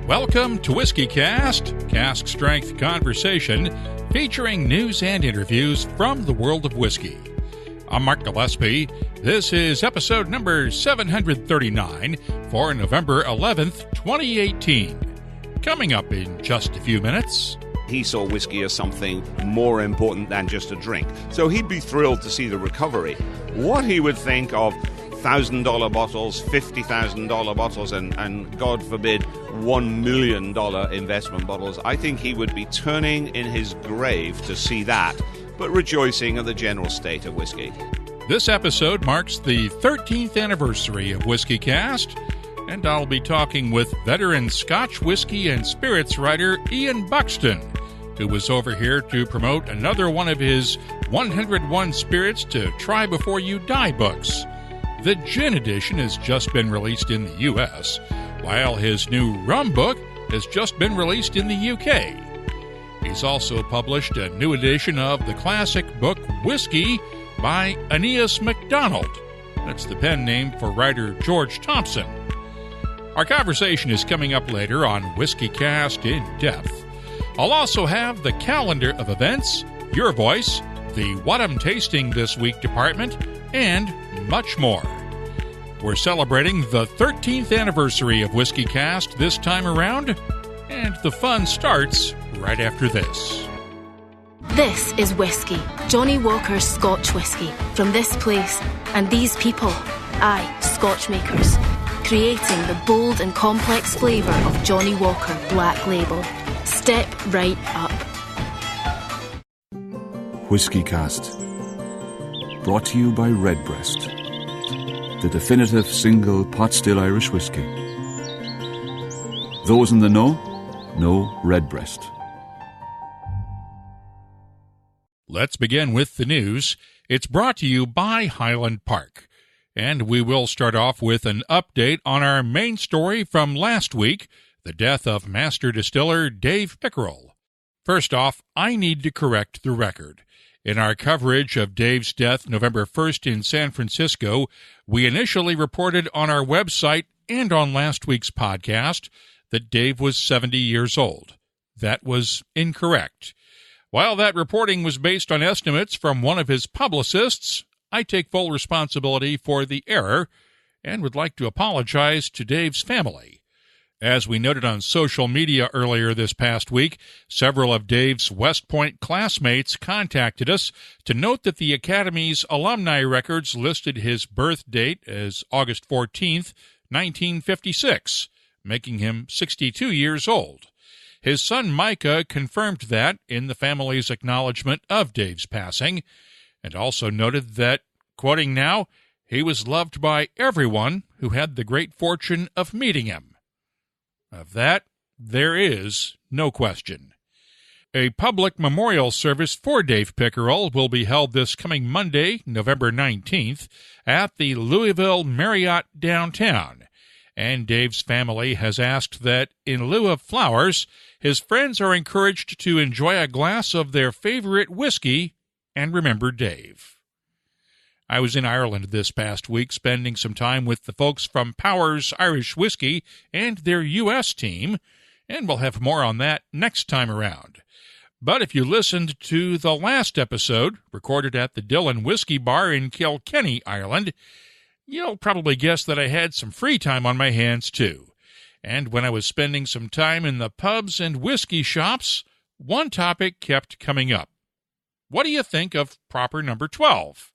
Welcome to WhiskyCast, cask strength conversation featuring news and interviews from the world of whiskey. I'm Mark Gillespie. This is episode number 739 for November 11th, 2018. Coming up in just a few minutes. He saw whiskey as something more important than just a drink. So he'd be thrilled to see the recovery. What he would think of $1,000 bottles, $50,000 bottles, and God forbid, $1 million investment bottles, I think he would be turning in his grave to see that, but rejoicing at the general state of whiskey. This episode marks the 13th anniversary of WhiskyCast, and I'll be talking with veteran Scotch whiskey and spirits writer Ian Buxton, who was over here to promote another one of his 101 Spirits to Try Before You Die books. The gin edition has just been released in the U.S., while his new rum book has just been released in the U.K. He's also published a new edition of the classic book Whisky by Aeneas MacDonald. That's the pen name for writer George Thompson. Our conversation is coming up later on WhiskyCast In-Depth. I'll also have the calendar of events, your voice, the What I'm Tasting This Week department, and much more. We're celebrating the 13th anniversary of WhiskyCast this time around, and the fun starts right after this. This is Whisky, Johnny Walker's Scotch whisky, from this place and these people, aye, Scotch makers, creating the bold and complex flavour of Johnny Walker Black Label. Step right up. WhiskyCast, brought to you by Redbreast, the definitive single pot still Irish whiskey. Those in the know Redbreast. Let's begin with the news. It's brought to you by Highland Park. And we will start off with an update on our main story from last week, the death of Master Distiller Dave Pickerell. First off, I need to correct the record. In our coverage of Dave's death November 1st in San Francisco, we initially reported on our website and on last week's podcast that Dave was 70 years old. That was incorrect. While that reporting was based on estimates from one of his publicists, I take full responsibility for the error and would like to apologize to Dave's family. As we noted on social media earlier this past week, several of Dave's West Point classmates contacted us to note that the Academy's alumni records listed his birth date as August 14th, 1956, making him 62 years old. His son Micah confirmed that in the family's acknowledgement of Dave's passing, and also noted that, quoting now, he was loved by everyone who had the great fortune of meeting him. Of that, there is no question. A public memorial service for Dave Pickerell will be held this coming Monday, November 19th, at the Louisville Marriott downtown, and Dave's family has asked that, in lieu of flowers, his friends are encouraged to enjoy a glass of their favorite whiskey and remember Dave. I was in Ireland this past week spending some time with the folks from Powers Irish Whiskey and their U.S. team, and we'll have more on that next time around. But if you listened to the last episode, recorded at the Dillon Whiskey Bar in Kilkenny, Ireland, you'll probably guess that I had some free time on my hands too. And when I was spending some time in the pubs and whiskey shops, one topic kept coming up. What do you think of proper number 12?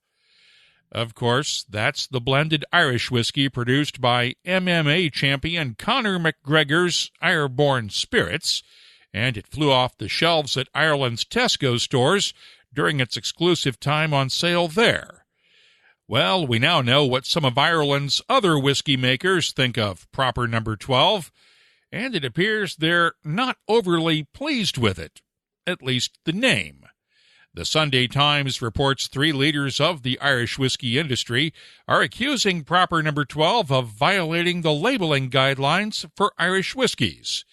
Of course, that's the blended Irish whiskey produced by MMA champion Conor McGregor's Ireborn Spirits, and it flew off the shelves at Ireland's Tesco stores during its exclusive time on sale there. Well, we now know what some of Ireland's other whiskey makers think of proper number 12, and it appears they're not overly pleased with it, at least the name. The Sunday Times reports 3 leaders of the Irish whiskey industry are accusing proper number 12 of violating the labeling guidelines for Irish whiskies.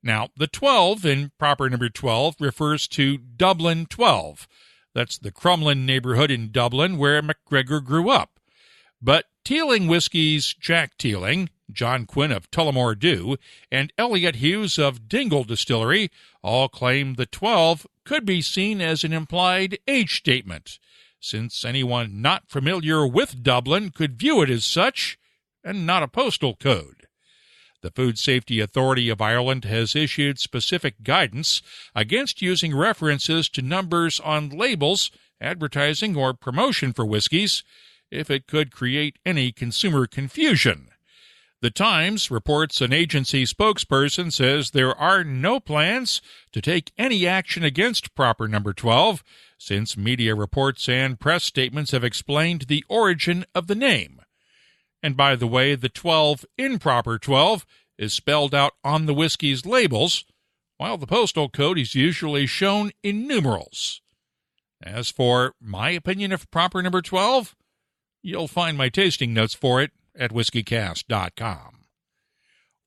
Now, the 12 in proper number 12 refers to Dublin 12. That's the Crumlin neighborhood in Dublin where McGregor grew up. But Teeling Whiskies Jack Teeling, John Quinn of Tullamore Dew, and Elliot Hughes of Dingle Distillery all claim the 12 could be seen as an implied age statement, since anyone not familiar with Dublin could view it as such and not a postal code. The Food Safety Authority of Ireland has issued specific guidance against using references to numbers on labels, advertising, or promotion for whiskies if it could create any consumer confusion. The Times reports an agency spokesperson says there are no plans to take any action against Proper Number 12, since media reports and press statements have explained the origin of the name. And by the way, the 12 in Proper 12 is spelled out on the whiskey's labels, while the postal code is usually shown in numerals. As for my opinion of Proper Number 12, you'll find my tasting notes for it at whiskycast.com.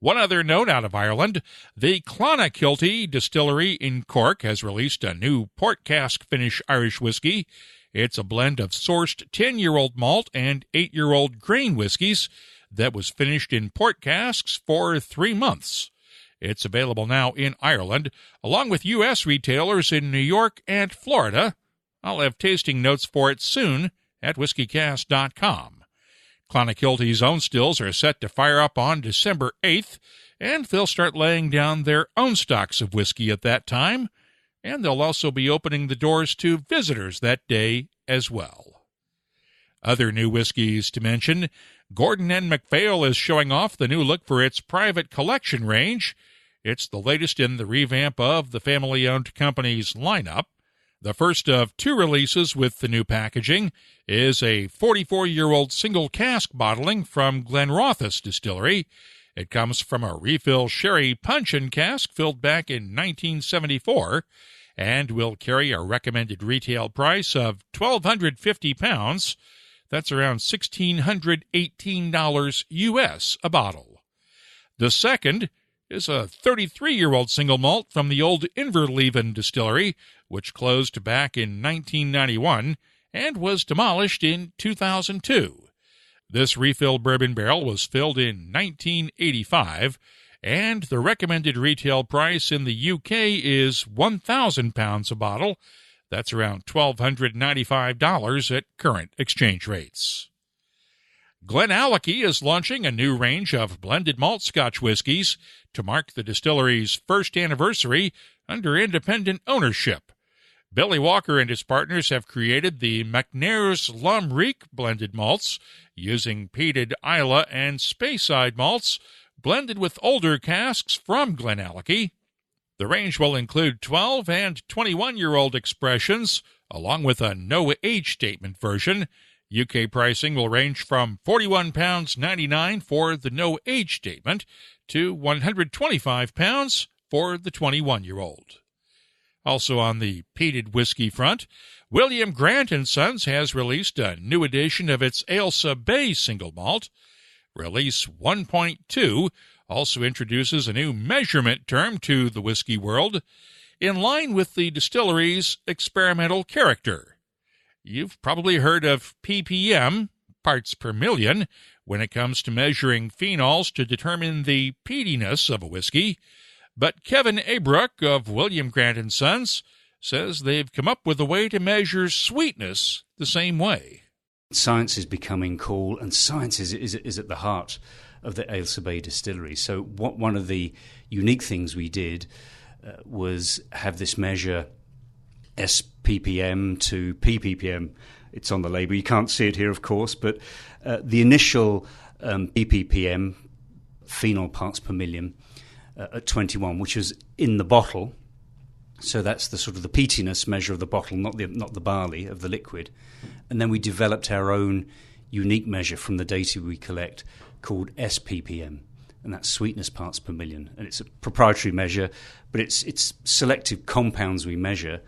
One other note out of Ireland, the Clonakilty Distillery in Cork has released a new port cask finish Irish whiskey. It's a blend of sourced 10-year-old malt and 8-year-old grain whiskies that was finished in port casks for 3 months. It's available now in Ireland, along with U.S. retailers in New York and Florida. I'll have tasting notes for it soon at whiskycast.com. Clonakilty's own stills are set to fire up on December 8th, and they'll start laying down their own stocks of whiskey at that time, and they'll also be opening the doors to visitors that day as well. Other new whiskeys to mention, Gordon and MacPhail is showing off the new look for its private collection range. It's the latest in the revamp of the family-owned company's lineup. The first of 2 releases with the new packaging is a 44-year-old single cask bottling from Glenrothes Distillery. It comes from a refill sherry puncheon cask filled back in 1974 and will carry a recommended retail price of £1,250. That's around $1,618 U.S. a bottle. The second is a 33-year-old single malt from the old Inverleven Distillery, which closed back in 1991 and was demolished in 2002. This refill bourbon barrel was filled in 1985, and the recommended retail price in the UK is £1,000 a bottle. That's around $1,295 at current exchange rates. Glenallachie is launching a new range of blended malt Scotch whiskies to mark the distillery's first anniversary under independent ownership. Billy Walker and his partners have created the McNair's Lamreek blended malts using peated Islay and Speyside malts blended with older casks from Glenallachie. The range will include 12 and 21-year-old expressions, along with a no-age statement version. UK pricing will range from £41.99 for the no-age statement to £125 for the 21-year-old. Also on the peated whiskey front, William Grant & Sons has released a new edition of its Ailsa Bay single malt. Release 1.2 also introduces a new measurement term to the whiskey world, in line with the distillery's experimental character. You've probably heard of ppm, parts per million, when it comes to measuring phenols to determine the peatiness of a whiskey. But Kevin Abrook of William Grant & Sons says they've come up with a way to measure sweetness the same way. Science is becoming cool, and science is at the heart of the Ailsa Bay distillery. So one of the unique things we did was have this measure SPPM to PPPM. It's on the label. You can't see it here, of course, but the initial PPPM, phenol parts per million, at 21, which was in the bottle. So that's the sort of the peatiness measure of the bottle, not the barley of the liquid. And then we developed our own unique measure from the data we collect called SPPM, and that's sweetness parts per million. And it's a proprietary measure, but it's selective compounds we measure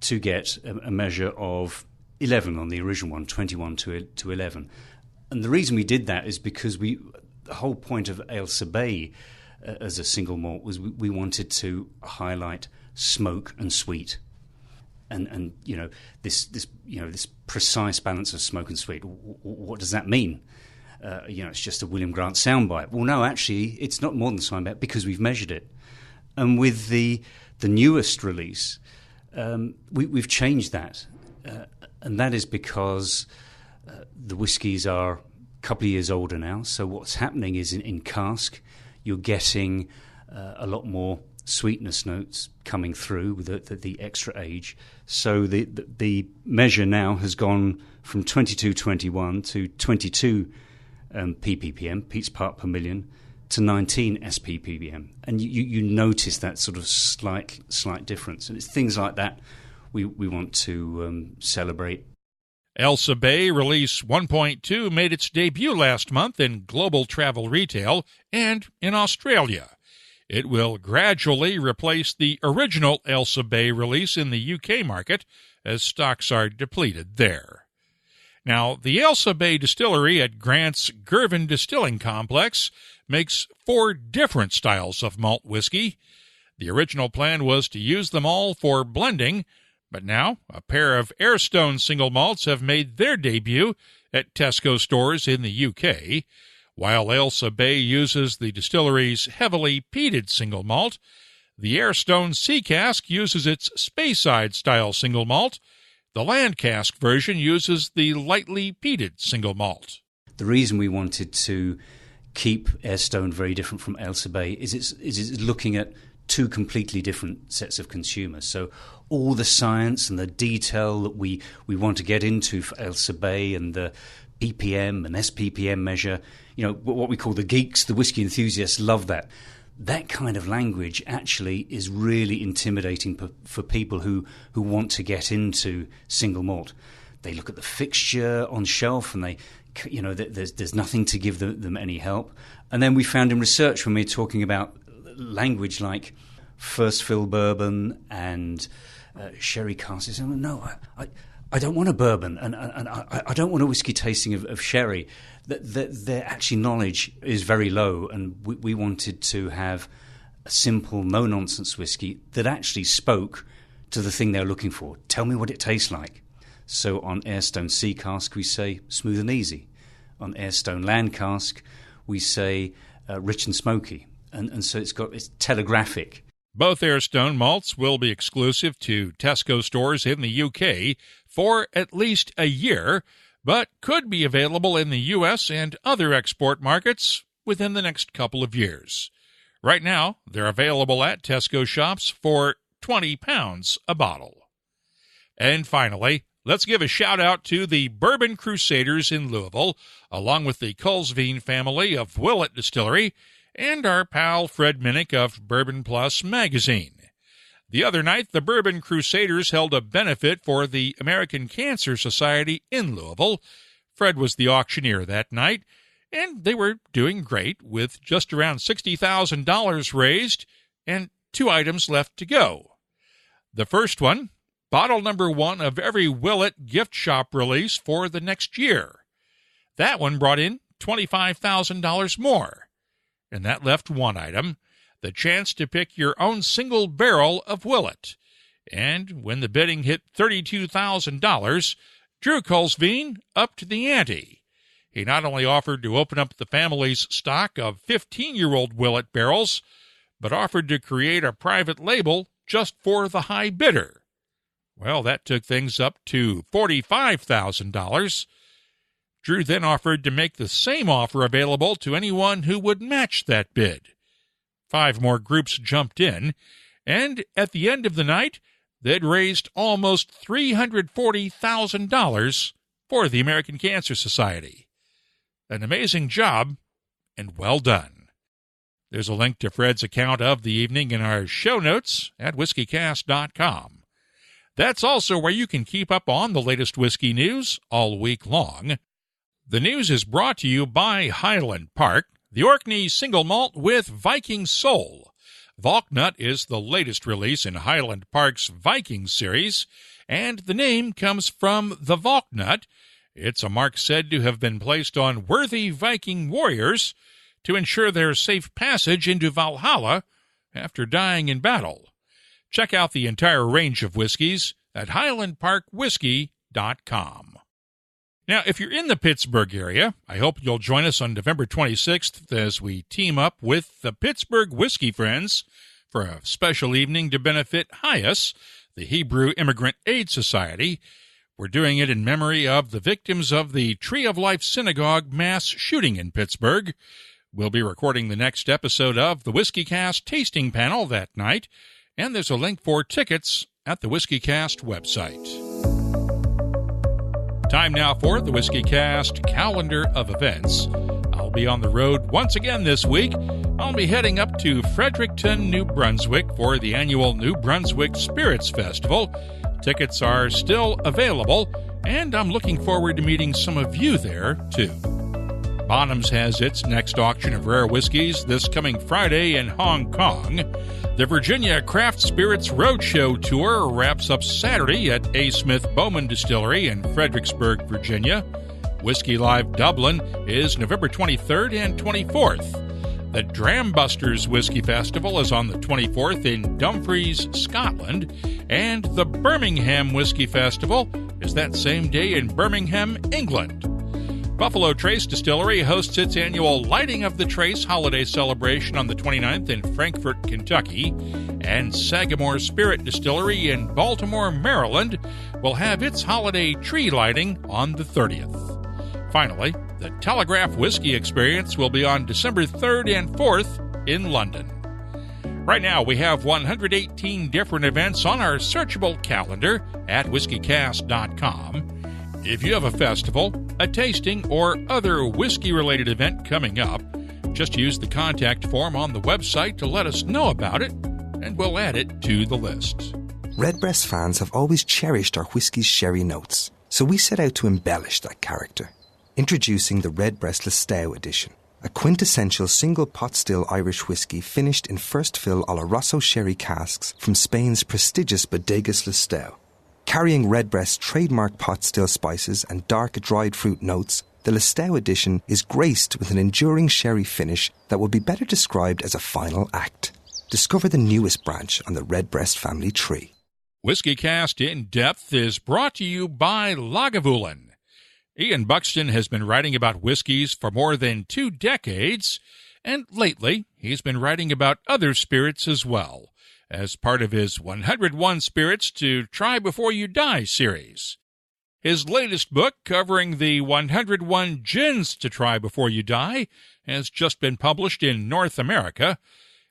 to get a measure of 11 on the original one, 21 to 11. And the reason we did that is because the whole point of Ailsa Bay as a single malt was we wanted to highlight smoke and sweet. and this precise balance of smoke and sweet. What does that mean? It's just a William Grant soundbite. Well, no, actually, it's not more than a soundbite because we've measured it. And with the newest release, we've changed that, and that is because the whiskies are a couple of years older now. So what's happening is in cask, you're getting a lot more sweetness notes coming through with the extra age. So the measure now has gone from 2221 to 22 ppm, peats part per million, to 19 sppm. And you notice that sort of slight difference. And it's things like that we want to celebrate. Elsa Bay Release 1.2 made its debut last month in global travel retail and in Australia. It will gradually replace the original Elsa Bay release in the UK market as stocks are depleted there. Now, the Elsa Bay Distillery at Grant's Girvan Distilling Complex makes 4 different styles of malt whiskey. The original plan was to use them all for blending, but now a pair of Airstone single malts have made their debut at Tesco stores in the UK. While Elsa Bay uses the distillery's heavily peated single malt, the Airstone Sea Cask uses its Speyside style single malt. The land cask version uses the lightly peated single malt. The reason we wanted to keep Airstone very different from Elsa Bay is it's looking at 2 completely different sets of consumers. So all the science and the detail that we want to get into for Elsa Bay and the ppm and SPPM measure, what we call the geeks, the whiskey enthusiasts, love that. That kind of language actually is really intimidating for people who want to get into single malt. They look at the fixture on shelf and there's nothing to give them any help. And then we found in research when we were talking about language like first fill bourbon and sherry casks, no, I don't want a bourbon and I don't want a whiskey tasting of sherry. Their actually knowledge is very low, and we wanted to have a simple, no-nonsense whiskey that actually spoke to the thing they're looking for. Tell me what it tastes like. So on Airstone Sea Cask, we say smooth and easy. On Airstone Land Cask, we say rich and smoky. And so it's telegraphic. Both Airstone malts will be exclusive to Tesco stores in the UK for at least a year, but could be available in the U.S. and other export markets within the next couple of years. Right now, they're available at Tesco shops for £20 a bottle. And finally, let's give a shout-out to the Bourbon Crusaders in Louisville, along with the Culsveen family of Willett Distillery, and our pal Fred Minnick of Bourbon Plus magazine. The other night, the Bourbon Crusaders held a benefit for the American Cancer Society in Louisville. Fred was the auctioneer that night, and they were doing great with just around $60,000 raised and 2 items left to go. The first one, bottle number 1 of every Willett gift shop release for the next year. That one brought in $25,000 more. And that left 1 item, the chance to pick your own single barrel of Willett. And when the bidding hit $32,000, Drew Culsveen upped the ante. He not only offered to open up the family's stock of 15-year-old Willett barrels, but offered to create a private label just for the high bidder. Well, that took things up to $45,000. Drew then offered to make the same offer available to anyone who would match that bid. 5 more groups jumped in, and at the end of the night, they'd raised almost $340,000 for the American Cancer Society. An amazing job, and well done. There's a link to Fred's account of the evening in our show notes at WhiskyCast.com. That's also where you can keep up on the latest whiskey news all week long. The news is brought to you by Highland Park, the Orkney single malt with Viking Soul. Valknut is the latest release in Highland Park's Viking series, and the name comes from the Valknut. It's a mark said to have been placed on worthy Viking warriors to ensure their safe passage into Valhalla after dying in battle. Check out the entire range of whiskeys at highlandparkwhiskey.com. Now, if you're in the Pittsburgh area, I hope you'll join us on November 26th as we team up with the Pittsburgh Whiskey Friends for a special evening to benefit HIAS, the Hebrew Immigrant Aid Society. We're doing it in memory of the victims of the Tree of Life Synagogue mass shooting in Pittsburgh. We'll be recording the next episode of the WhiskyCast Tasting Panel that night, and there's a link for tickets at the WhiskyCast website. Time now for the WhiskyCast calendar of events. I'll be on the road once again this week. I'll be heading up to Fredericton, New Brunswick for the annual New Brunswick Spirits Festival. Tickets are still available, and I'm looking forward to meeting some of you there, too. Bonham's has its next auction of rare whiskeys this coming Friday in Hong Kong. The Virginia Craft Spirits Roadshow Tour wraps up Saturday at A. Smith Bowman Distillery in Fredericksburg, Virginia. Whiskey Live Dublin is November 23rd and 24th. The Drambusters Whiskey Festival is on the 24th in Dumfries, Scotland. And the Birmingham Whiskey Festival is that same day in Birmingham, England. Buffalo Trace Distillery hosts its annual Lighting of the Trace holiday celebration on the 29th in Frankfort, Kentucky, and Sagamore Spirit Distillery in Baltimore, Maryland will have its holiday tree lighting on the 30th. Finally, the Telegraph Whiskey Experience will be on December 3rd and 4th in London. Right now, we have 118 different events on our searchable calendar at whiskycast.com. If you have a festival, a tasting, or other whiskey-related event coming up, just use the contact form on the website to let us know about it, and we'll add it to the list. Redbreast fans have always cherished our whiskey's sherry notes, so we set out to embellish that character. Introducing the Redbreast Listowel edition, a quintessential single pot still Irish whiskey finished in first fill Oloroso sherry casks from Spain's prestigious Bodegas Listowel. Carrying Redbreast's trademark pot still spices and dark dried fruit notes, the Listowel edition is graced with an enduring sherry finish that would be better described as a final act. Discover the newest branch on the Redbreast family tree. WhiskyCast In-Depth is brought to you by Lagavulin. Ian Buxton has been writing about whiskeys for more than 2 decades, and lately he's been writing about other spirits as well, as part of his 101 Spirits to Try Before You Die series. His latest book, covering the 101 Gins to Try Before You Die, has just been published in North America,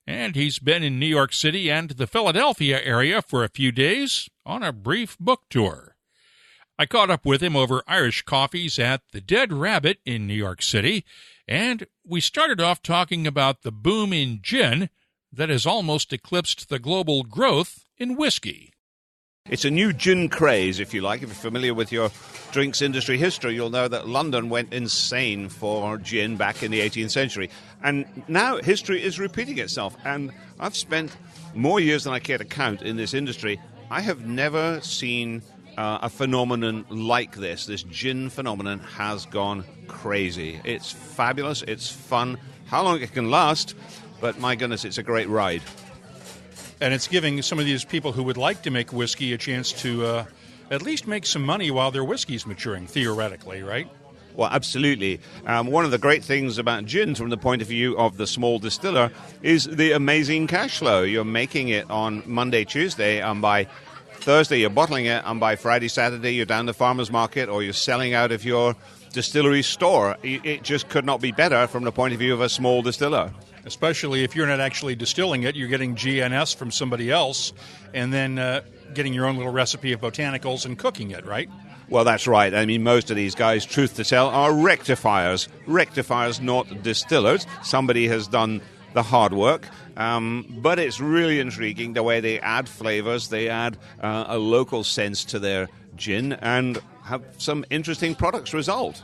and he's been in New York City and the Philadelphia area for a few days on a brief book tour. I caught up with him over Irish coffees at the Dead Rabbit in New York City, and we started off talking about the boom in gin that has almost eclipsed the global growth in whiskey. It's a new gin craze, if you like. If you're familiar with your drinks industry history, you'll know that London went insane for gin back in the 18th century. And now history is repeating itself. And I've spent more years than I care to count in this industry. I have never seen a phenomenon like this. This gin phenomenon has gone crazy. It's fabulous. It's fun. How long it can last, but my goodness, it's a great ride. And it's giving some of these people who would like to make whiskey a chance to at least make some money while their whiskey's maturing, theoretically, right? Well, absolutely. One of the great things about gin from the point of view of the small distiller is the amazing cash flow. You're making it on Monday, Tuesday, and by Thursday you're bottling it, and by Friday, Saturday you're down the farmer's market or you're selling out of your distillery store. It just could not be better from the point of view of a small distiller. Especially if you're not actually distilling it, you're getting GNS from somebody else and then getting your own little recipe of botanicals and cooking it, right? Well, that's right. I mean, most of these guys, truth to tell, are rectifiers. Rectifiers, not distillers. Somebody has done the hard work. But it's really intriguing the way they add flavors. They add a local sense to their gin and have some interesting products result.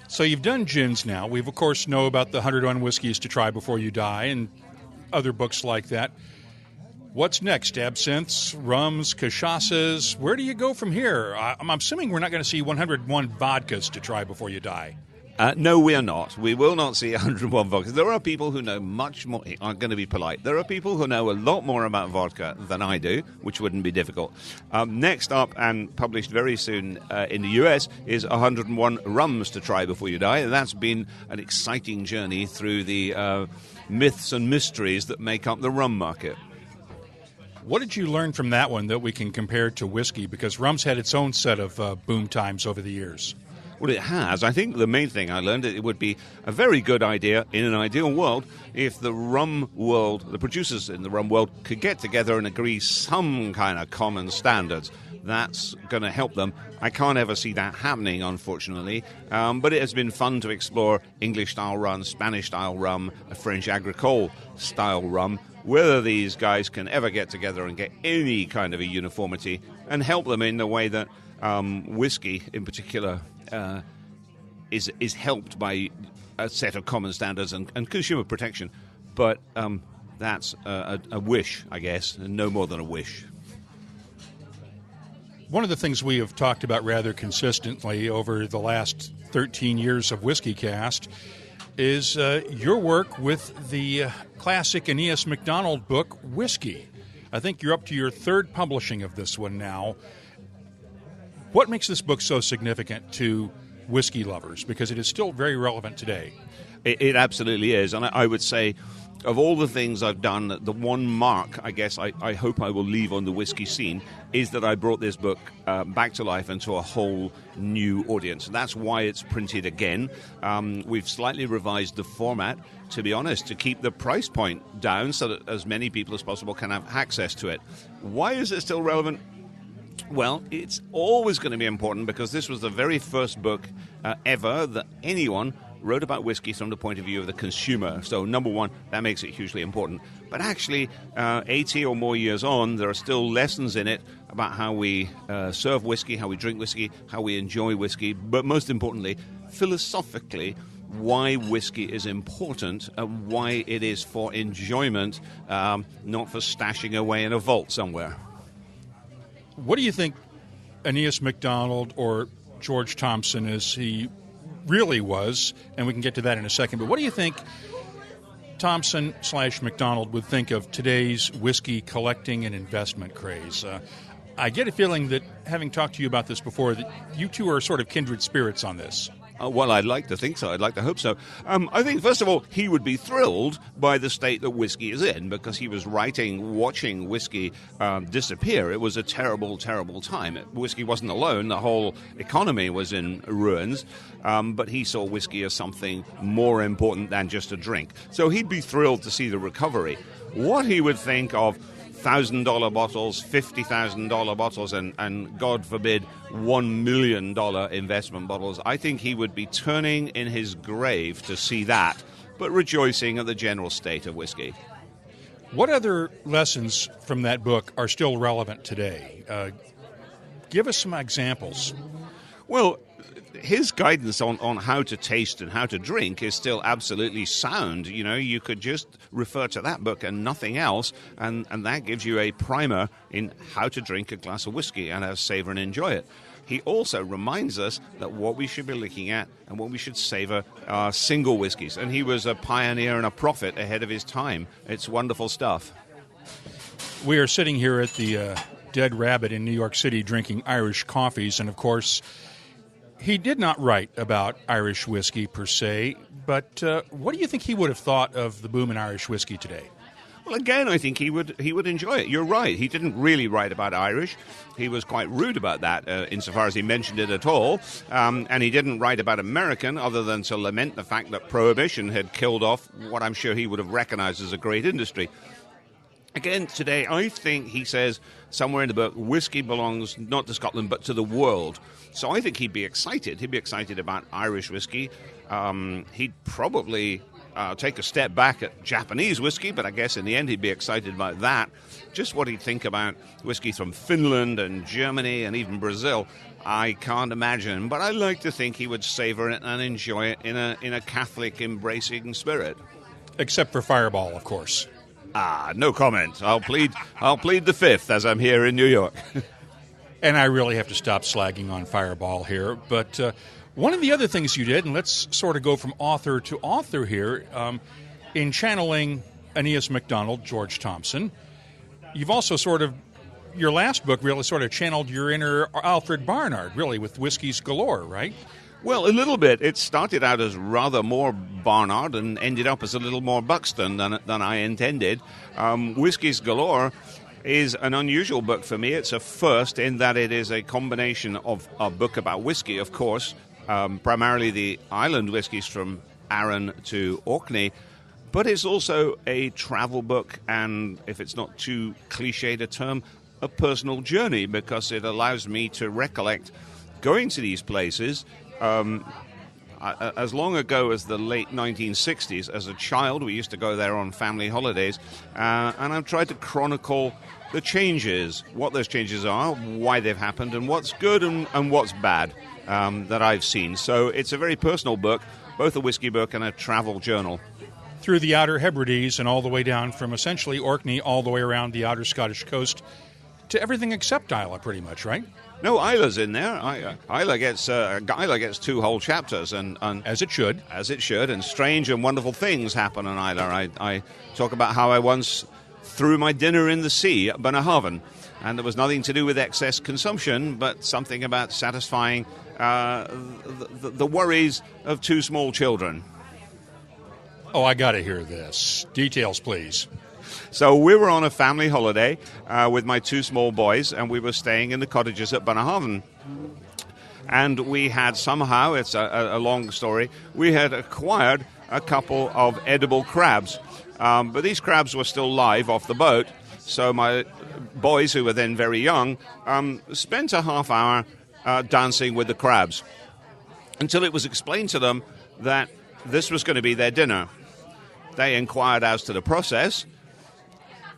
So you've done gins now. We've, of course, know about the 101 Whiskies to Try Before You Die and other books like that. What's next? Absinthes, rums, cachaças? Where do you go from here? I'm assuming we're not going to see 101 vodkas to try before you die. No, we are not. We will not see 101 vodkas. There are people who know much more. I'm going to be polite. There are people who know a lot more about vodka than I do, which wouldn't be difficult. Next up, and published very soon in the US, is 101 rums to try before you die. And that's been an exciting journey through the myths and mysteries that make up the rum market. What did you learn from that one that we can compare to whiskey? Because rum's had its own set of boom times over the years. Well, it has. I think the main thing I learned, it would be a very good idea in an ideal world if the rum world, the producers in the rum world, could get together and agree some kind of common standards. That's going to help them. I can't ever see that happening, unfortunately. But it has been fun to explore English-style rum, Spanish-style rum, a French agricole-style rum. Whether these guys can ever get together and get any kind of a uniformity and help them in the way that whiskey, in particular, is helped by a set of common standards and consumer protection. But that's a wish, I guess, and no more than a wish. One of the things we have talked about rather consistently over the last 13 years of WhiskyCast is your work with the classic Aeneas MacDonald book, Whisky. I think you're up to your third publishing of this one now. What makes this book so significant to whiskey lovers? Because it is still very relevant today. It absolutely is. And I would say, of all the things I've done, the one mark, I guess, I hope I will leave on the whiskey scene is that I brought this book back to life and to a whole new audience. That's why it's printed again. We've slightly revised the format, to be honest, to keep the price point down so that as many people as possible can have access to it. Why is it still relevant? Well, it's always going to be important because this was the very first book ever that anyone wrote about whiskey from the point of view of the consumer. So, number one, that makes it hugely important. But actually, 80 or more years on, there are still lessons in it about how we serve whiskey, how we drink whiskey, how we enjoy whiskey, but most importantly, philosophically, why whiskey is important and why it is for enjoyment, not for stashing away in a vault somewhere. What do you think Aeneas MacDonald, or George Thompson as he really was, and we can get to that in a second, but what do you think Thompson/MacDonald would think of today's whiskey collecting and investment craze? I get a feeling that, having talked to you about this before, that you two are sort of kindred spirits on this. Well, I'd like to think so. I'd like to hope so. I think, first of all, he would be thrilled by the state that whiskey is in because he was watching whiskey disappear. It was a terrible, terrible time. Whiskey wasn't alone. The whole economy was in ruins. But he saw whiskey as something more important than just a drink. So he'd be thrilled to see the recovery. What he would think of $1,000 bottles, $50,000 bottles, and God forbid, $1 million investment bottles, I think he would be turning in his grave to see that, but rejoicing at the general state of whiskey. What other lessons from that book are still relevant today? Give us some examples. Well, his guidance on how to taste and how to drink is still absolutely sound. You know, you could just refer to that book and nothing else, and that gives you a primer in how to drink a glass of whiskey and how to savor and enjoy it. He also reminds us that what we should be looking at and what we should savor are single whiskeys. And he was a pioneer and a prophet ahead of his time. It's wonderful stuff. We are sitting here at the Dead Rabbit in New York City drinking Irish coffees, and of course, he did not write about Irish whiskey per se, but what do you think he would have thought of the boom in Irish whiskey today? Well, again, I think he would enjoy it. You're right. He didn't really write about Irish. He was quite rude about that, insofar as he mentioned it at all. And he didn't write about American, other than to lament the fact that Prohibition had killed off what I'm sure he would have recognized as a great industry. Again, today, I think he says somewhere in the book, whiskey belongs not to Scotland, but to the world. So I think he'd be excited. He'd be excited about Irish whiskey. He'd probably take a step back at Japanese whiskey, but I guess in the end he'd be excited about that. Just what he'd think about whiskey from Finland and Germany and even Brazil, I can't imagine. But I like to think he would savor it and enjoy it in a Catholic embracing spirit. Except for Fireball, of course. No comment. I'll plead the fifth as I'm here in New York. And I really have to stop slagging on Fireball here. But one of the other things you did, and let's sort of go from author to author here, in channeling Aeneas MacDonald, George Thompson, you've also sort of, your last book really sort of channeled your inner Alfred Barnard, really, with Whiskies Galore, right? Well, a little bit. It started out as rather more Barnard and ended up as a little more Buxton than I intended. Whiskies Galore is an unusual book for me. It's a first in that it is a combination of a book about whiskey, of course, primarily the island whiskies from Arran to Orkney, but it's also a travel book and, if it's not too cliched a term, a personal journey, because it allows me to recollect going to these places. As long ago as the late 1960s, as a child, we used to go there on family holidays, and I've tried to chronicle the changes, what those changes are, why they've happened, and what's good and what's bad that I've seen. So it's a very personal book, both a whiskey book and a travel journal. Through the Outer Hebrides and all the way down from essentially Orkney all the way around the outer Scottish coast to everything except Islay, pretty much, right? No, Isla's in there. Islay gets 2 whole chapters, and as it should, and strange and wonderful things happen on Islay. I talk about how I once threw my dinner in the sea at Bunnahabhain, and there was nothing to do with excess consumption, but something about satisfying the worries of 2 small children. Oh, I got to hear this. Details, please. So we were on a family holiday with my 2 small boys, and we were staying in the cottages at Bunnahabhain. And we had somehow, it's a long story, we had acquired a couple of edible crabs. But these crabs were still live off the boat, so my boys, who were then very young, spent a half hour dancing with the crabs until it was explained to them that this was going to be their dinner. They inquired as to the process,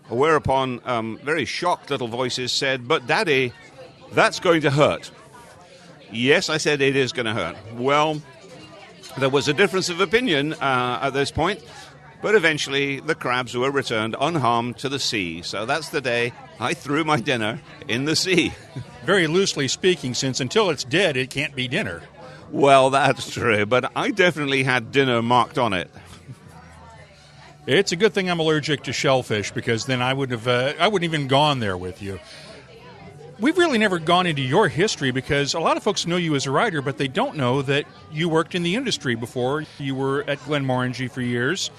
whereupon very shocked little voices said, "But Daddy, that's going to hurt." Yes, I said, it is going to hurt. Well, there was a difference of opinion at this point, but eventually the crabs were returned unharmed to the sea. So that's the day I threw my dinner in the sea. Very loosely speaking, since until it's dead, it can't be dinner. Well, that's true, but I definitely had dinner marked on it. It's a good thing I'm allergic to shellfish, because then I wouldn't even gone there with you. We've really never gone into your history, because a lot of folks know you as a writer, but they don't know that you worked in the industry before. You were at Glenmorangie for years.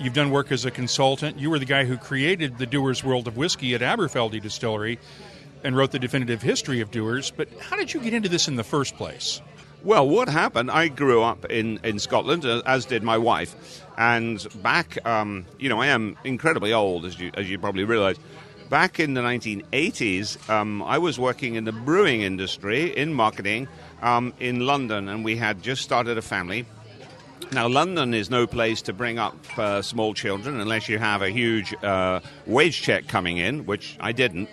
You've done work as a consultant. You were the guy who created the Dewar's World of Whiskey at Aberfeldy Distillery and wrote the definitive history of Dewar's. But how did you get into this in the first place? Well, what happened, I grew up in Scotland, as did my wife. And back, I am incredibly old, as you probably realize. Back in the 1980s, I was working in the brewing industry, in marketing, in London, and we had just started a family. Now, London is no place to bring up small children unless you have a huge wage check coming in, which I didn't.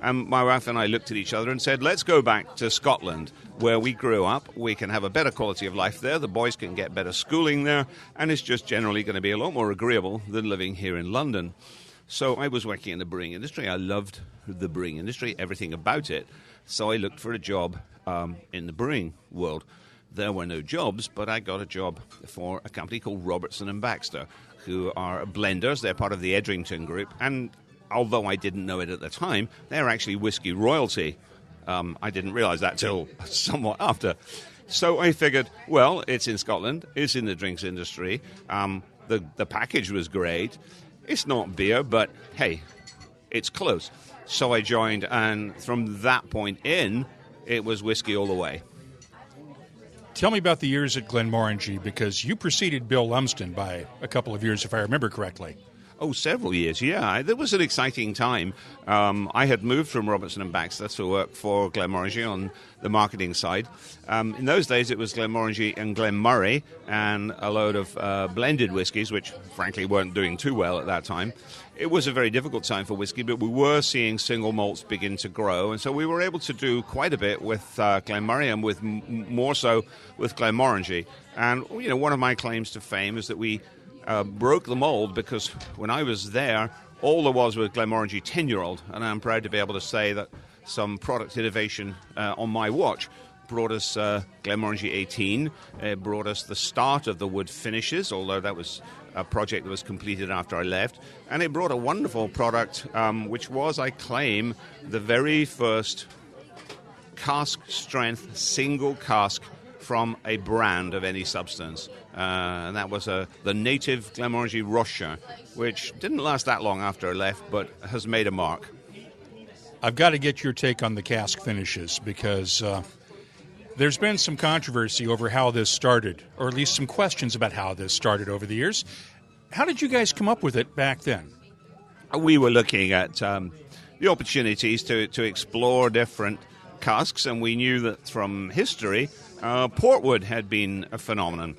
And my wife and I looked at each other and said, let's go back to Scotland, where we grew up. We can have a better quality of life there. The boys can get better schooling there. And it's just generally going to be a lot more agreeable than living here in London. So I was working in the brewing industry. I loved the brewing industry, everything about it. So I looked for a job in the brewing world. There were no jobs, but I got a job for a company called Robertson & Baxter, who are blenders. They're part of the Edrington Group. And although I didn't know it at the time, they're actually whiskey royalty. I didn't realize that till somewhat after. So I figured, well, it's in Scotland. It's in the drinks industry. The package was great. It's not beer, but hey, it's close. So I joined, and from that point in, it was whiskey all the way. Tell me about the years at Glenmorangie, because you preceded Bill Lumsden by a couple of years, if I remember correctly. Oh, several years, yeah. There was an exciting time. I had moved from Robertson & Baxter to work for Glenmorangie on the marketing side. In those days, it was Glenmorangie and Glenmurray and a load of blended whiskies, which frankly weren't doing too well at that time. It was a very difficult time for whiskey, but we were seeing single malts begin to grow, and so we were able to do quite a bit with Glenmurray and with more so with Glenmorangie. And one of my claims to fame is that we broke the mold, because when I was there, all there was Glenmorangie 10-year-old, and I'm proud to be able to say that some product innovation on my watch. Brought us Glenmorangie 18. It brought us the start of the wood finishes, although that was a project that was completed after I left. And it brought a wonderful product, which was, I claim, the very first cask strength single cask from a brand of any substance. And that was the native Glenmorangie Rocher, which didn't last that long after I left, but has made a mark. I've got to get your take on the cask finishes, because there's been some controversy over how this started, or at least some questions about how this started over the years. How did you guys come up with it back then? We were looking at the opportunities to explore different casks, and we knew that from history, portwood had been a phenomenon.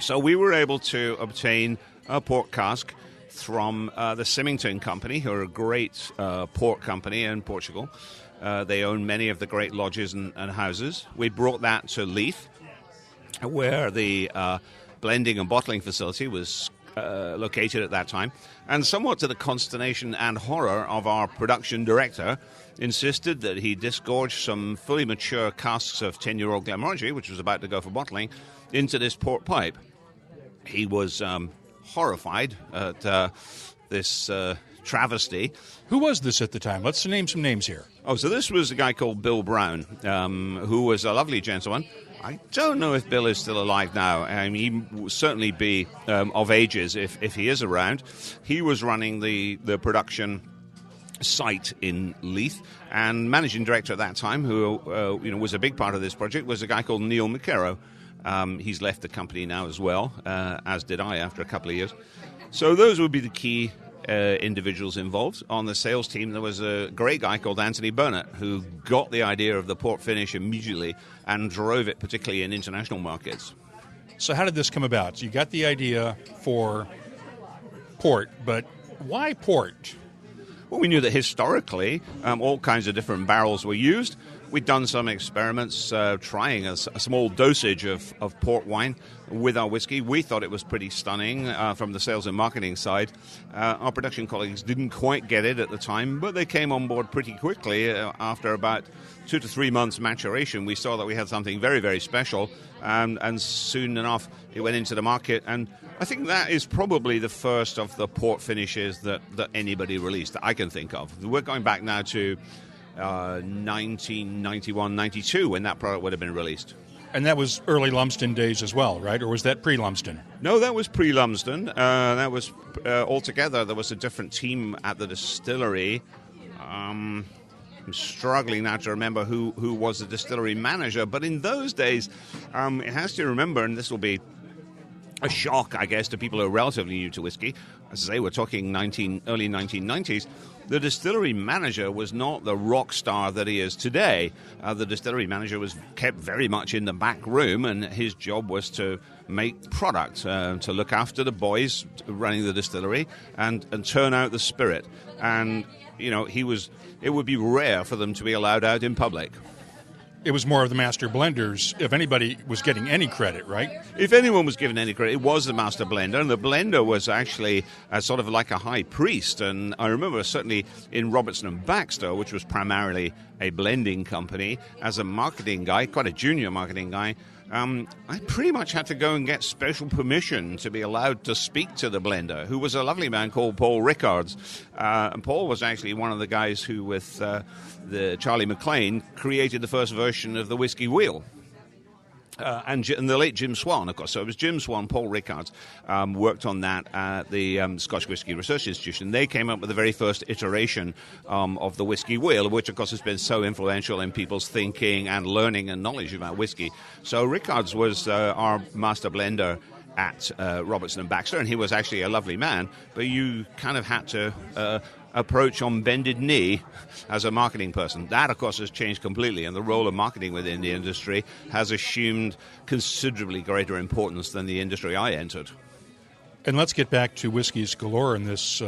So we were able to obtain a port cask from the Symington Company, who are a great port company in Portugal. They own many of the great lodges and houses. We brought that to Leith, where the blending and bottling facility was located at that time. And somewhat to the consternation and horror of our production director, insisted that he disgorge some fully mature casks of 10-year-old Glenmorangie, which was about to go for bottling, into this port pipe. He was horrified at this travesty. Who was this at the time? Let's name some names here. Oh, so this was a guy called Bill Brown, who was a lovely gentleman. I don't know if Bill is still alive now. He will certainly be of ages if he is around. He was running the production site in Leith, and managing director at that time, who was a big part of this project, was a guy called Neil McKerrow. He's left the company now as well, as did I after a couple of years. So those would be the key individuals involved. On the sales team, there was a great guy called Anthony Burnett, who got the idea of the port finish immediately and drove it, particularly in international markets. So how did this come about? So you got the idea for port, but why port? Well, we knew that historically all kinds of different barrels were used. We'd done some experiments trying a small dosage of port wine with our whiskey. We thought it was pretty stunning from the sales and marketing side. Our production colleagues didn't quite get it at the time, but they came on board pretty quickly. After about 2 to 3 months maturation, we saw that we had something very, very special, and soon enough it went into the market. And I think that is probably the first of the port finishes that anybody released that I can think of. We're going back now to 1991, 92, when that product would have been released. And that was early Lumsden days as well, right? Or was that pre-Lumsden? No, that was pre-Lumsden. That was altogether, there was a different team at the distillery. I'm struggling now to remember who was the distillery manager, but in those days, it has to remember, and this will be a shock, I guess, to people who are relatively new to whiskey. As I say, we're talking early 1990s. The distillery manager was not the rock star that he is today. The distillery manager was kept very much in the back room, and his job was to make product, to look after the boys running the distillery and turn out the spirit. And, it would be rare for them to be allowed out in public. It was more of the master blenders, if anybody was getting any credit, right? If anyone was given any credit, it was the master blender, and the blender was actually sort of like a high priest. And I remember certainly in Robertson and Baxter, which was primarily a blending company, as a marketing guy, quite a junior marketing guy, I pretty much had to go and get special permission to be allowed to speak to the blender, who was a lovely man called Paul Rickards. And Paul was actually one of the guys who, with the Charlie McLean, created the first version of the whiskey wheel. And the late Jim Swan, of course. So it was Jim Swan, Paul Rickards, worked on that at the Scotch Whisky Research Institution. They came up with the very first iteration of the whiskey wheel, which, of course, has been so influential in people's thinking and learning and knowledge about whiskey. So Rickards was our master blender at Robertson and Baxter, and he was actually a lovely man, but you kind of had to approach on bended knee as a marketing person. That, of course, has changed completely, and the role of marketing within the industry has assumed considerably greater importance than the industry I entered. And let's get back to Whiskies Galore and this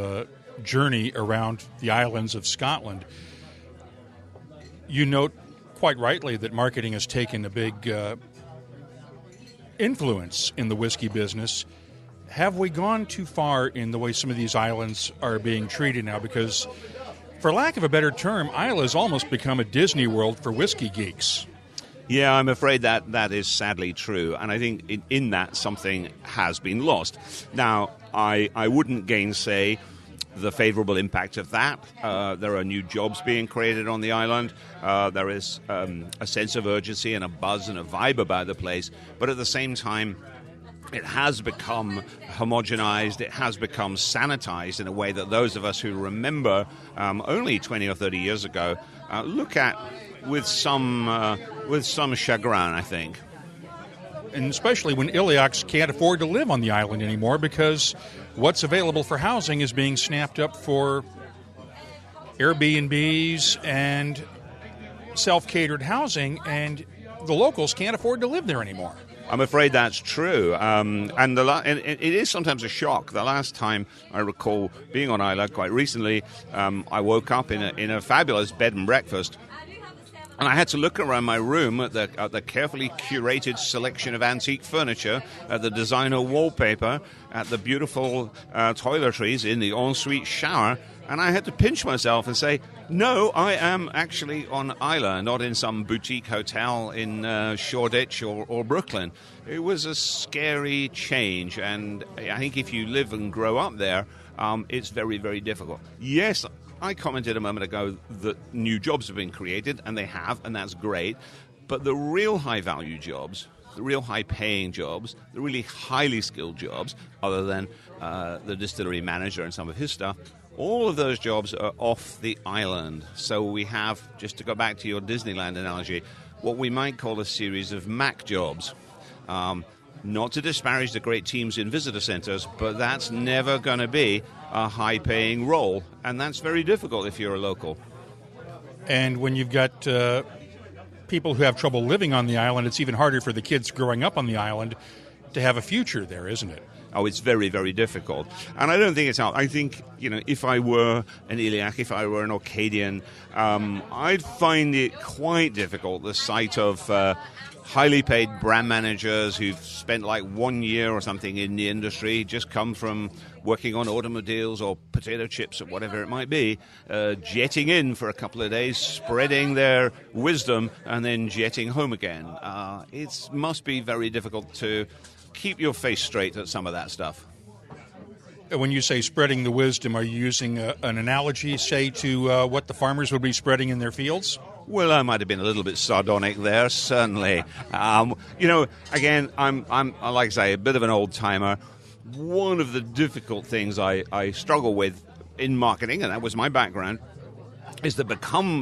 journey around the islands of Scotland. You note quite rightly that marketing has taken a big influence in the whiskey business. Have we gone too far in the way some of these islands are being treated now? Because For lack of a better term, Isla has almost become a Disney World for whiskey geeks. Yeah, I'm afraid that is sadly true, and I think in that something has been lost. Now, I wouldn't gainsay the favourable impact of that. There are new jobs being created on the island. There is a sense of urgency and a buzz and a vibe about the place, but at the same time, it has become homogenized, it has become sanitized in a way that those of us who remember only 20 or 30 years ago look at with some chagrin, I think. And especially when Iliocs can't afford to live on the island anymore because what's available for housing is being snapped up for Airbnbs and self-catered housing, and the locals can't afford to live there anymore. I'm afraid that's true, and it is sometimes a shock. The last time I recall being on Isla, quite recently, I woke up in a fabulous bed and breakfast, and I had to look around my room at the carefully curated selection of antique furniture, at the designer wallpaper, at the beautiful toiletries in the ensuite shower, and I had to pinch myself and say, no, I am actually on Isla, not in some boutique hotel in Shoreditch or Brooklyn. It was a scary change, and I think if you live and grow up there, it's very, very difficult. Yes, I commented a moment ago that new jobs have been created, and they have, and that's great. But the real high-value jobs, the real high-paying jobs, the really highly skilled jobs, other than the distillery manager and some of his stuff, all of those jobs are off the island. So we have, just to go back to your Disneyland analogy, what we might call a series of Mac jobs. Not to disparage the great teams in visitor centers, but that's never going to be a high-paying role, and that's very difficult if you're a local. And when you've got people who have trouble living on the island, it's even harder for the kids growing up on the island to have a future there, isn't it? Oh, it's very, very difficult. And I don't think it's out. I think, if I were an Iliac, if I were an Orcadian, I'd find it quite difficult, the sight of highly paid brand managers who've spent like 1 year or something in the industry, just come from working on automobiles or potato chips or whatever it might be, jetting in for a couple of days, spreading their wisdom, and then jetting home again. It must be very difficult to keep your face straight at some of that stuff. When you say spreading the wisdom, are you using an analogy, say, to what the farmers would be spreading in their fields? Well, I might have been a little bit sardonic there, certainly. Again, I'm like I say, a bit of an old-timer. One of the difficult things I struggle with in marketing, and that was my background, is that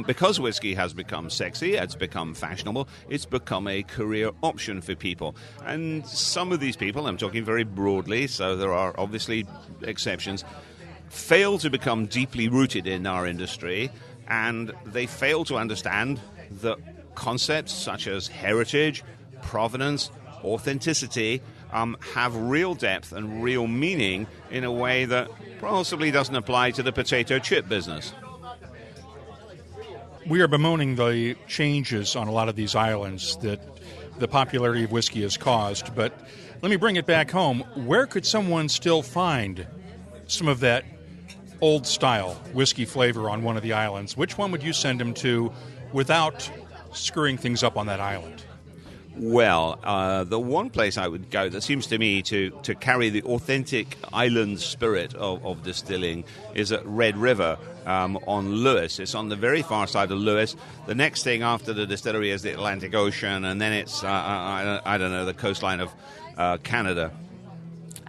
because whiskey has become sexy, it's become fashionable, it's become a career option for people. And some of these people, I'm talking very broadly, so there are obviously exceptions, fail to become deeply rooted in our industry, and they fail to understand that concepts such as heritage, provenance, authenticity have real depth and real meaning in a way that possibly doesn't apply to the potato chip business. We are bemoaning the changes on a lot of these islands that the popularity of whiskey has caused, but let me bring it back home. Where could someone still find some of that old-style whiskey flavor on one of the islands? Which one would you send them to without screwing things up on that island? Well, the one place I would go that seems to me to carry the authentic island spirit of distilling is at Red River on Lewis. It's on the very far side of Lewis. The next thing after the distillery is the Atlantic Ocean, and then it's, I don't know, the coastline of Canada.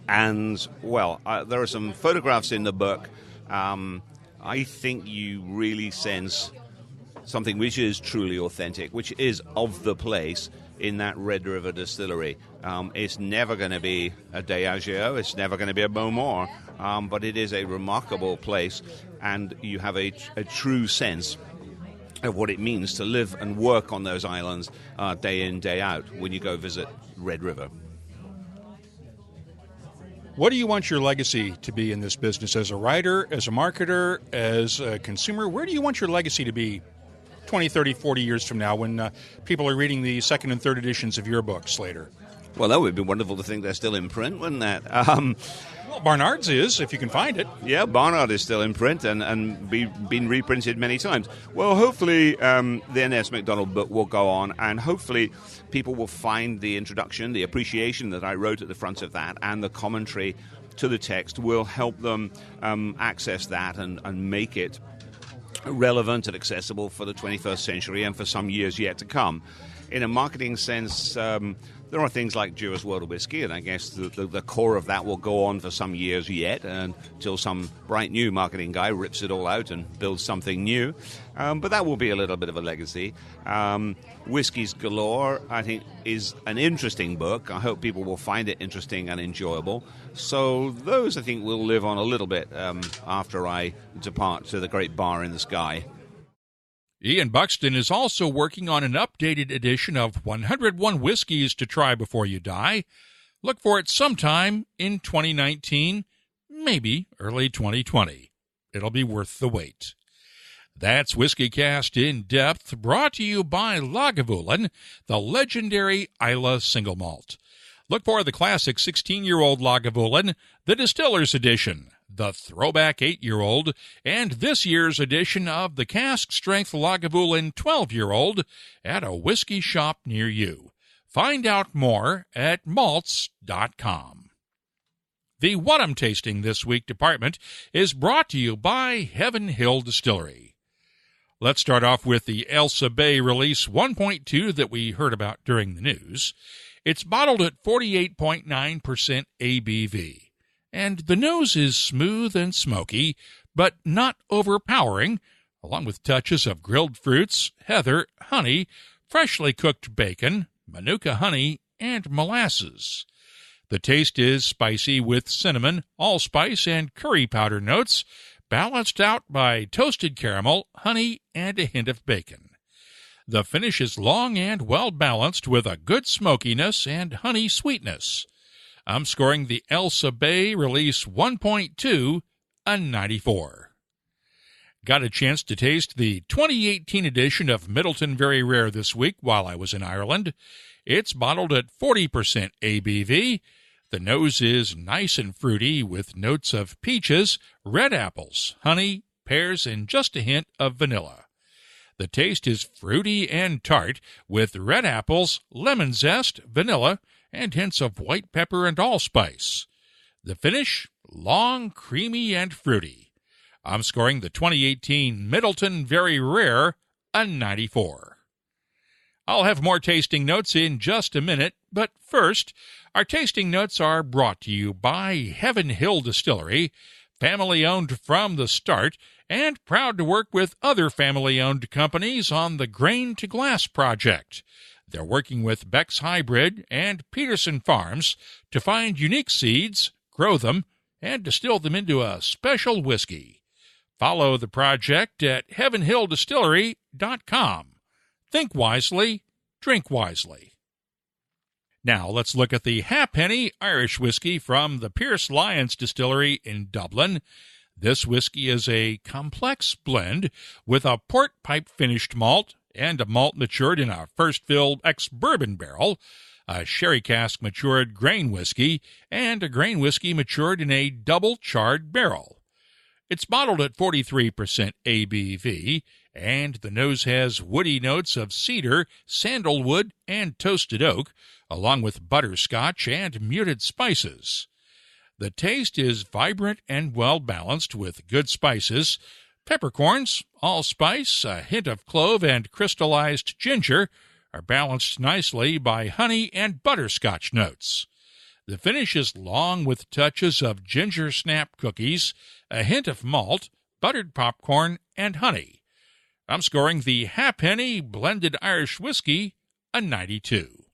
And, well, there are some photographs in the book. I think you really sense something which is truly authentic, which is of the place in that Red River distillery. It's never going to be a Diageo, it's never going to be a Beaumont, but it is a remarkable place, and you have a true sense of what it means to live and work on those islands day in, day out when you go visit Red River. What do you want your legacy to be in this business? As a writer, as a marketer, as a consumer, where do you want your legacy to be 20, 30, 40 years from now when people are reading the second and third editions of your books later? Well, that would be wonderful to think they're still in print, wouldn't that? Well, Barnard's is, if you can find it. Yeah, Barnard is still in print and been reprinted many times. Well, hopefully the Aeneas MacDonald book will go on, and hopefully people will find the introduction, the appreciation that I wrote at the front of that, and the commentary to the text will help them access that and make it relevant and accessible for the 21st century and for some years yet to come. In a marketing sense, there are things like Dewar's World of Whisky, and I guess the core of that will go on for some years yet until some bright new marketing guy rips it all out and builds something new. But that will be a little bit of a legacy. Whiskies Galore, I think, is an interesting book. I hope people will find it interesting and enjoyable. So those, I think, will live on a little bit after I depart to the great bar in the sky. Ian Buxton is also working on an updated edition of 101 Whiskies to Try Before You Die. Look for it sometime in 2019, maybe early 2020. It'll be worth the wait. That's WhiskyCast In-Depth, brought to you by Lagavulin, the legendary Islay Single Malt. Look for the classic 16-year-old Lagavulin, the Distiller's Edition, the Throwback 8-year-old, and this year's edition of the Cask Strength Lagavulin 12-year-old at a whiskey shop near you. Find out more at malts.com. The What I'm Tasting This Week department is brought to you by Heaven Hill Distillery. Let's start off with the Elsa Bay Release 1.2 that we heard about during the news. It's bottled at 48.9% ABV. And the nose is smooth and smoky, but not overpowering, along with touches of grilled fruits, heather, honey, freshly cooked bacon, Manuka honey, and molasses. The taste is spicy with cinnamon, allspice, and curry powder notes, balanced out by toasted caramel, honey, and a hint of bacon. The finish is long and well-balanced with a good smokiness and honey sweetness. I'm scoring the Elsa Bay Release 1.2 a 94. Got a chance to taste the 2018 edition of Middleton Very Rare this week while I was in Ireland. It's bottled at 40% ABV. The nose is nice and fruity with notes of peaches, red apples, honey, pears, and just a hint of vanilla. The taste is fruity and tart with red apples, lemon zest, vanilla, and hints of white pepper and allspice. The finish, long, creamy, and fruity. I'm scoring the 2018 Middleton Very Rare a 94. I'll have more tasting notes in just a minute, but first, our tasting notes are brought to you by Heaven Hill Distillery, family-owned from the start, and proud to work with other family-owned companies on the Grain to Glass project. They're working with Beck's Hybrid and Peterson Farms to find unique seeds, grow them, and distill them into a special whiskey. Follow the project at heavenhilldistillery.com. Think wisely, drink wisely. Now let's look at the Halfpenny Irish Whiskey from the Pierce Lyons Distillery in Dublin. This whiskey is a complex blend with a port pipe finished malt and a malt matured in a first-fill ex-bourbon barrel, a sherry cask matured grain whiskey, and a grain whiskey matured in a double-charred barrel. It's bottled at 43% ABV, and the nose has woody notes of cedar, sandalwood, and toasted oak, along with butterscotch and muted spices. The taste is vibrant and well-balanced with good spices, peppercorns, allspice, a hint of clove, and crystallized ginger are balanced nicely by honey and butterscotch notes. The finish is long with touches of ginger snap cookies, a hint of malt, buttered popcorn, and honey. I'm scoring the Halfpenny Blended Irish Whiskey a 92.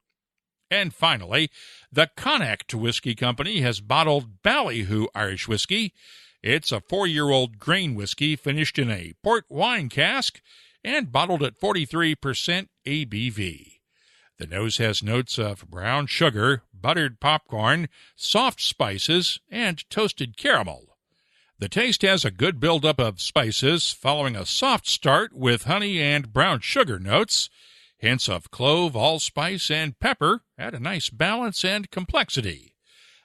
And finally, the Connacht Whiskey Company has bottled Ballyhoo Irish Whiskey. It's a 4-year-old grain whiskey finished in a port wine cask and bottled at 43% ABV. The nose has notes of brown sugar, buttered popcorn, soft spices, and toasted caramel. The taste has a good buildup of spices following a soft start with honey and brown sugar notes, Hints of clove, allspice, and pepper add a nice balance and complexity.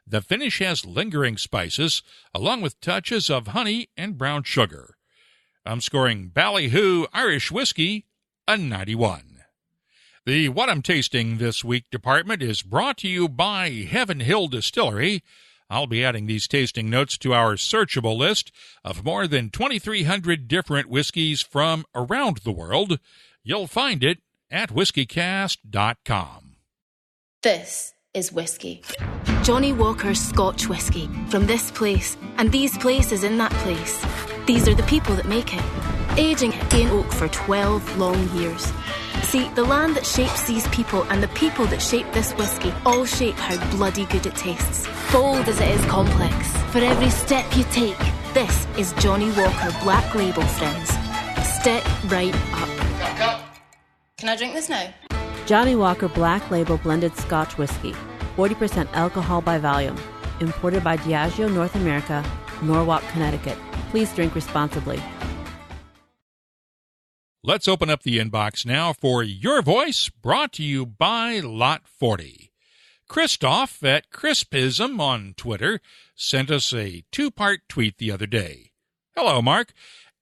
The finish has lingering spices, along with touches of honey and brown sugar. I'm scoring Ballyhoo Irish Whiskey a 91. The What I'm Tasting This Week department is brought to you by Heaven Hill Distillery. I'll be adding these tasting notes to our searchable list of more than 2,300 different whiskeys from around the world. You'll find it at WhiskyCast.com. This is whiskey. Johnny Walker's Scotch whiskey. From this place, and these places in that place. These are the people that make it. Aging in oak for 12 long years. See, the land that shapes these people and the people that shape this whiskey all shape how bloody good it tastes. Bold as it is complex. For every step you take, this is Johnny Walker Black Label, friends. Step right up. Can I drink this now? Johnny Walker Black Label Blended Scotch Whiskey. 40% alcohol by volume. Imported by Diageo North America, Norwalk, Connecticut. Please drink responsibly. Let's open up the inbox now for your voice, brought to you by Lot 40. Christoph at Crispism on Twitter sent us a 2-part tweet the other day. Hello, Mark.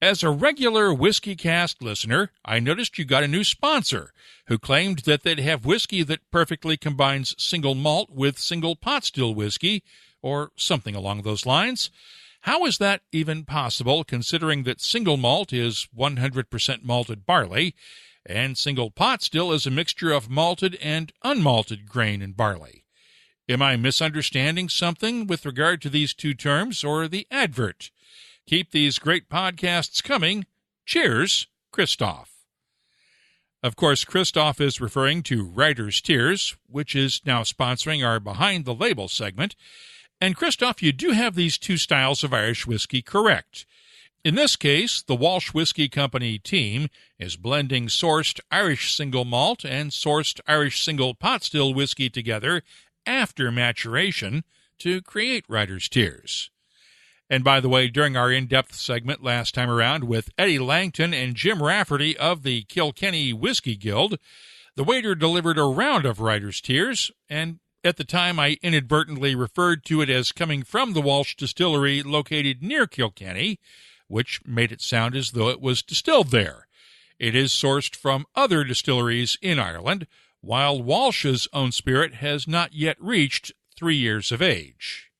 As a regular WhiskyCast listener, I noticed you got a new sponsor who claimed that they'd have whiskey that perfectly combines single malt with single pot still whiskey, or something along those lines. How is that even possible, considering that single malt is 100% malted barley, and single pot still is a mixture of malted and unmalted grain and barley? Am I misunderstanding something with regard to these two terms or the advert? Keep these great podcasts coming. Cheers, Christoph. Of course, Christoph is referring to Writer's Tears, which is now sponsoring our Behind the Label segment. And Christoph, you do have these two styles of Irish whiskey correct. In this case, the Walsh Whiskey Company team is blending sourced Irish single malt and sourced Irish single pot still whiskey together after maturation to create Writer's Tears. And by the way, during our in-depth segment last time around with Eddie Langton and Jim Rafferty of the Kilkenny Whiskey Guild, the waiter delivered a round of Writer's Tears, and at the time, I inadvertently referred to it as coming from the Walsh Distillery located near Kilkenny, which made it sound as though it was distilled there. It is sourced from other distilleries in Ireland, while Walsh's own spirit has not yet reached 3 years of age.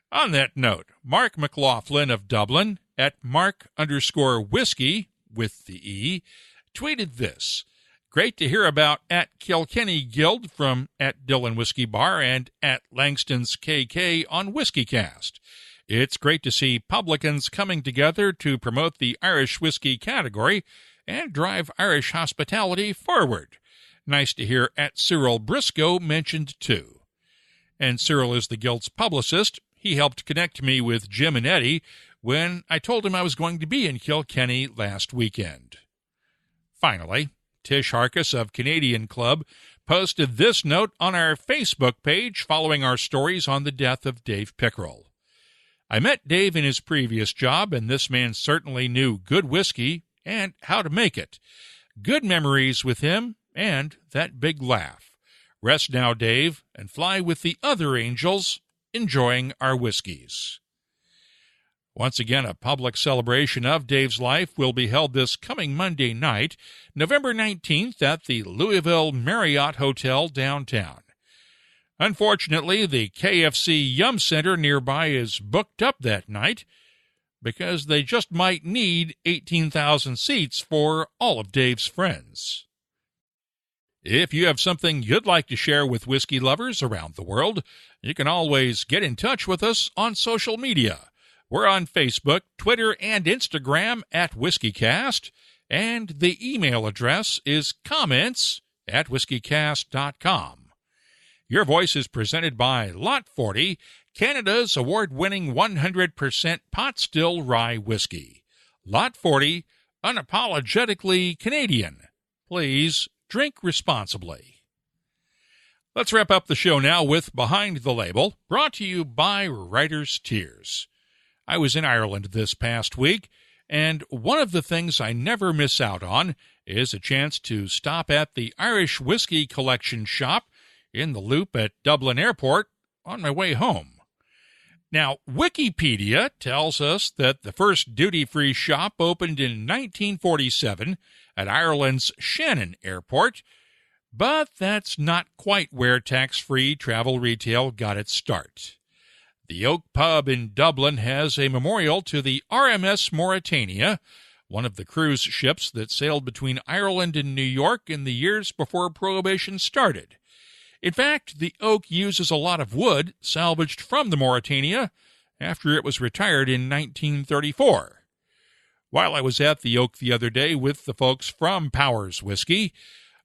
On that note, Mark McLaughlin of Dublin, at Mark_whiskey, with the E, tweeted this. Great to hear about at Kilkenny Guild from at Dillon Whiskey Bar and at Langston's KK on WhiskyCast. It's great to see publicans coming together to promote the Irish whiskey category and drive Irish hospitality forward. Nice to hear at Cyril Briscoe mentioned too. And Cyril is the Guild's publicist. He helped connect me with Jim and Eddie when I told him I was going to be in Kilkenny last weekend. Finally, Tish Harkis of Canadian Club posted this note on our Facebook page following our stories on the death of Dave Pickerell. I met Dave in his previous job, and this man certainly knew good whiskey and how to make it. Good memories with him and that big laugh. Rest now, Dave, and fly with the other angels, enjoying our whiskeys. Once again, a public celebration of Dave's life will be held this coming Monday night, November 19th, at the Louisville Marriott Hotel downtown. Unfortunately, the KFC Yum Center nearby is booked up that night because they just might need 18,000 seats for all of Dave's friends. If you have something you'd like to share with whiskey lovers around the world, you can always get in touch with us on social media. We're on Facebook, Twitter, and Instagram at WhiskyCast, and the email address is comments@whiskycast.com. Your Voice is presented by Lot 40, Canada's award-winning 100% pot still rye whiskey. Lot 40, unapologetically Canadian. Please drink responsibly. Let's wrap up the show now with Behind the Label, brought to you by Writer's Tears. I was in Ireland this past week, and one of the things I never miss out on is a chance to stop at the Irish Whiskey Collection shop in the Loop at Dublin Airport on my way home. Now, Wikipedia tells us that the first duty-free shop opened in 1947 at Ireland's Shannon Airport, but that's not quite where tax-free travel retail got its start. The Oak Pub in Dublin has a memorial to the RMS Mauritania, one of the cruise ships that sailed between Ireland and New York in the years before Prohibition started. In fact, the Oak uses a lot of wood salvaged from the Mauritania after it was retired in 1934. While I was at the Oak the other day with the folks from Powers Whisky,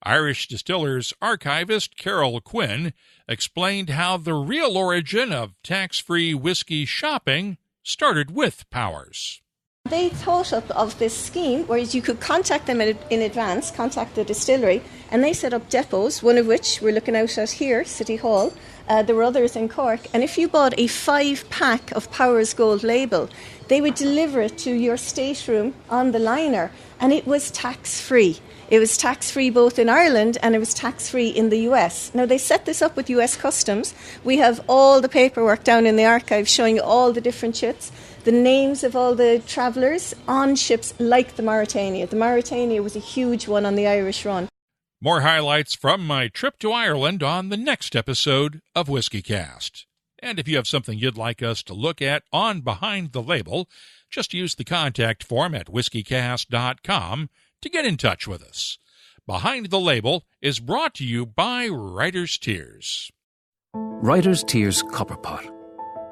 Irish Distillers archivist Carol Quinn explained how the real origin of tax-free whiskey shopping started with Powers. They thought of this scheme where you could contact them in advance, contact the distillery, and they set up depots, one of which we're looking out at here, City Hall. There were others in Cork. And if you bought a 5-pack of Powers Gold Label, they would deliver it to your stateroom on the liner, and it was tax-free. It was tax-free both in Ireland and it was tax-free in the US. Now, they set this up with US Customs. We have all the paperwork down in the archive showing all the different ships, the names of all the travellers on ships like the Mauritania. The Mauritania was a huge one on the Irish run. More highlights from my trip to Ireland on the next episode of WhiskyCast. And if you have something you'd like us to look at on Behind the Label, just use the contact form at whiskycast.com to get in touch with us. Behind the Label is brought to you by Writer's Tears. Writer's Tears Copperpot,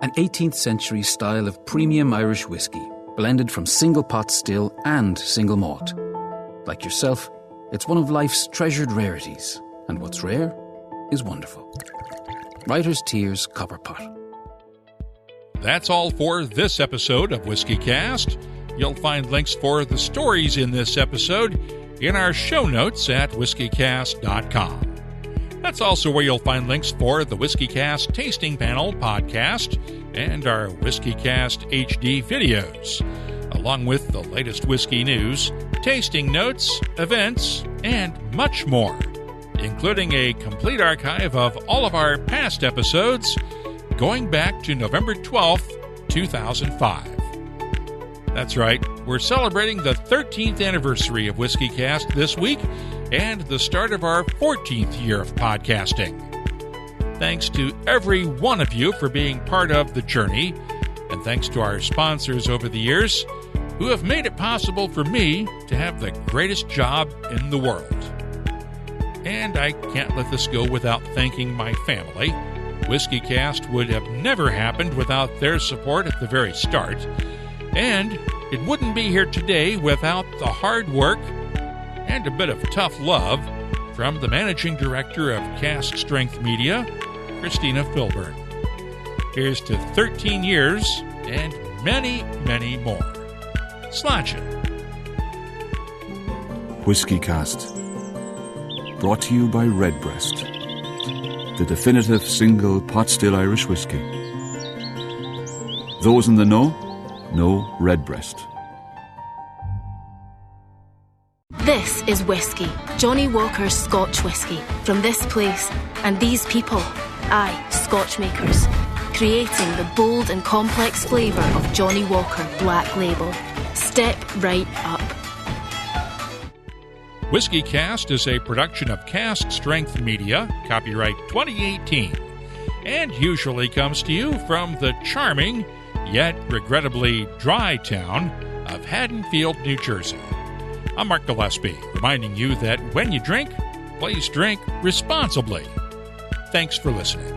an 18th century style of premium Irish whiskey, blended from single pot still and single malt. Like yourself, it's one of life's treasured rarities, and what's rare is wonderful. Writer's Tears Copperpot. That's all for this episode of WhiskyCast. You'll find links for the stories in this episode in our show notes at whiskycast.com. That's also where you'll find links for the WhiskyCast Tasting Panel podcast and our WhiskyCast HD videos, along with the latest whiskey news, tasting notes, events, and much more, including a complete archive of all of our past episodes going back to November 12th, 2005. That's right, we're celebrating the 13th anniversary of WhiskyCast this week and the start of our 14th year of podcasting. Thanks to every one of you for being part of the journey, and thanks to our sponsors over the years who have made it possible for me to have the greatest job in the world. And I can't let this go without thanking my family. WhiskyCast would have never happened without their support at the very start, and it wouldn't be here today without the hard work and a bit of tough love from the managing director of Cask Strength Media, Christina Filburn. Here's to 13 years and many, many more. Slàinte. WhiskyCast, brought to you by Redbreast, the definitive single pot still Irish whiskey. Those in the know Redbreast. This is Whisky, Johnny Walker's Scotch whisky. From this place and these people, aye, Scotch makers, creating the bold and complex flavour of Johnny Walker Black Label. Step right up. WhiskyCast is a production of Cask Strength Media, copyright 2018, and usually comes to you from the charming, yet regrettably dry town of Haddonfield, New Jersey. I'm Mark Gillespie, reminding you that when you drink, please drink responsibly. Thanks for listening.